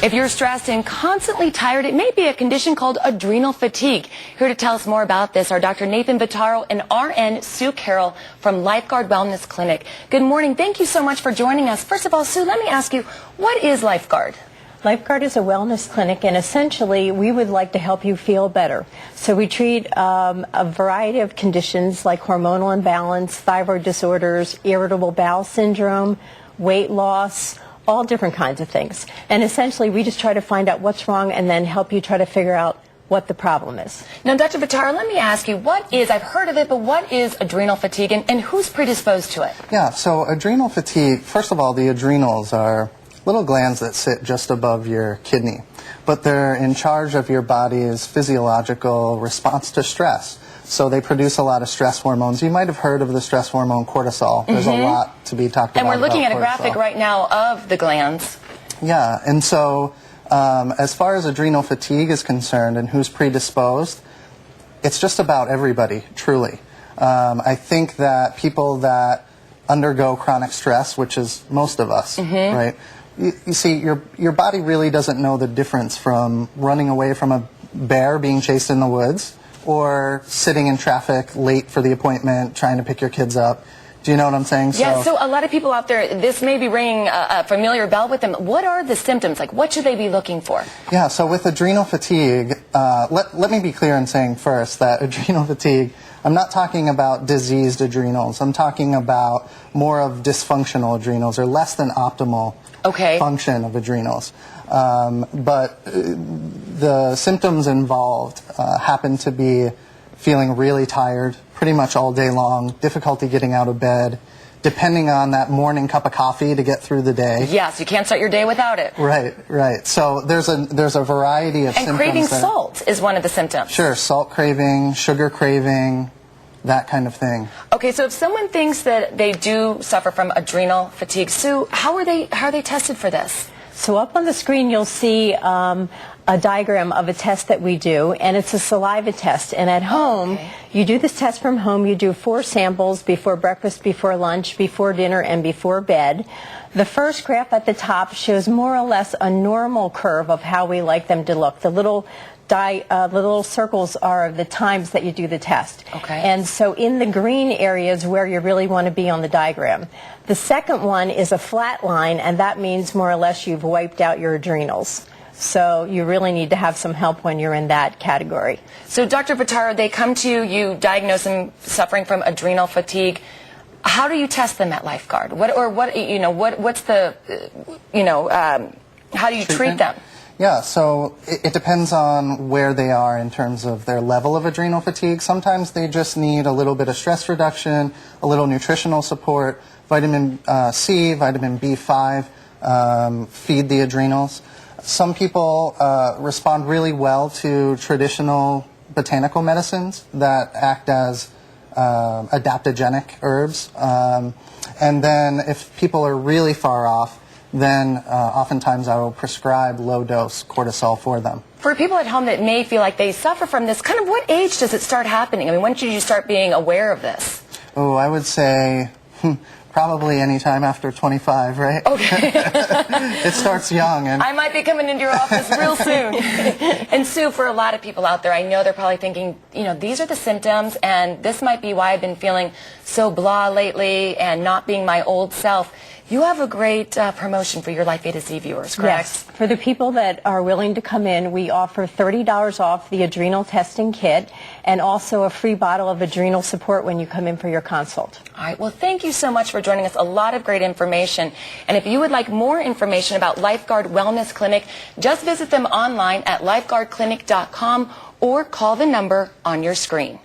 If you're stressed and constantly tired, it may be a condition called adrenal fatigue. Here to tell us more about this are Dr. Nathan Vitaro and RN Sue Carroll from LifeGuard Wellness Clinic. Good morning. Thank you so much for joining us. First of all, Sue, let me ask you, what is LifeGuard? LifeGuard is a wellness clinic, and essentially we would like to help you feel better. So we treat a variety of conditions like hormonal imbalance, thyroid disorders, irritable bowel syndrome, weight loss, all different kinds of things. And essentially we just try to find out what's wrong and then help you try to figure out what the problem is. Now, Dr. Vitaro, let me ask you, I've heard of it, but what is adrenal fatigue and who's predisposed to it? Yeah, so adrenal fatigue, first of all, the adrenals are little glands that sit just above your kidney, but they're in charge of your body's physiological response to stress. So they produce a lot of stress hormones. You might have heard of the stress hormone cortisol. There's a lot to be talked about. And we're looking at a cortisol. graphic right now of the glands. Yeah, and so as far as adrenal fatigue is concerned and who's predisposed, it's just about everybody, truly. I think that people that undergo chronic stress, which is most of us, right? You see, your body really doesn't know the difference from running away from a bear being chased in the woods or sitting in traffic late for the appointment trying to pick your kids up. Do you know what I'm saying? Yeah, so a lot of people out there, this may be ringing a familiar bell with them. What are the symptoms? Like, what should they be looking for? Yeah, so with adrenal fatigue, let me be clear in saying first that adrenal fatigue, I'm not talking about diseased adrenals. I'm talking about more of dysfunctional adrenals or less than optimal function of adrenals. But the symptoms involved happen to be feeling really tired pretty much all day long, difficulty getting out of bed, depending on that morning cup of coffee to get through the day. Yes, you can't start your day without it. Right, right. So there's a variety of symptoms. And craving salt is one of the symptoms. Sure, salt craving, sugar craving, that kind of thing. Okay, so if someone thinks that they do suffer from adrenal fatigue, Sue, how are they tested for this? So up on the screen you'll see a diagram of a test that we do, and it's a saliva test. And at home, you do this test from home. You do 4 samples before breakfast, before lunch, before dinner, and before bed. The first graph at the top shows more or less a normal curve of how we like them to look. The little circles are the times that you do the test. Okay. And so in the green areas where you really want to be on the diagram. The second one is a flat line, and that means more or less you've wiped out your adrenals. So you really need to have some help when you're in that category. So Dr. Vitaro, they come to you, you diagnose them suffering from adrenal fatigue. How do you test them at LifeGuard? How do you treat them? Yeah, so it depends on where they are in terms of their level of adrenal fatigue. Sometimes they just need a little bit of stress reduction, a little nutritional support, vitamin C, vitamin B5, feed the adrenals. Some people respond really well to traditional botanical medicines that act as adaptogenic herbs. And then if people are really far off, then oftentimes I will prescribe low-dose cortisol for them. For people at home that may feel like they suffer from this, kind of what age does it start happening? I mean, when should you start being aware of this? Oh, I would say probably any time after 25, right? Okay. It starts young. And I might be coming into your office real soon. And Sue, for a lot of people out there, I know they're probably thinking, these are the symptoms, and this might be why I've been feeling so blah lately and not being my old self. You have a great promotion for your Life A to Z viewers, correct? Yes. For the people that are willing to come in, we offer $30 off the adrenal testing kit and also a free bottle of adrenal support when you come in for your consult. All right. Well, thank you so much for joining us. A lot of great information. And if you would like more information about LifeGuard Wellness Clinic, just visit them online at lifeguardclinic.com or call the number on your screen.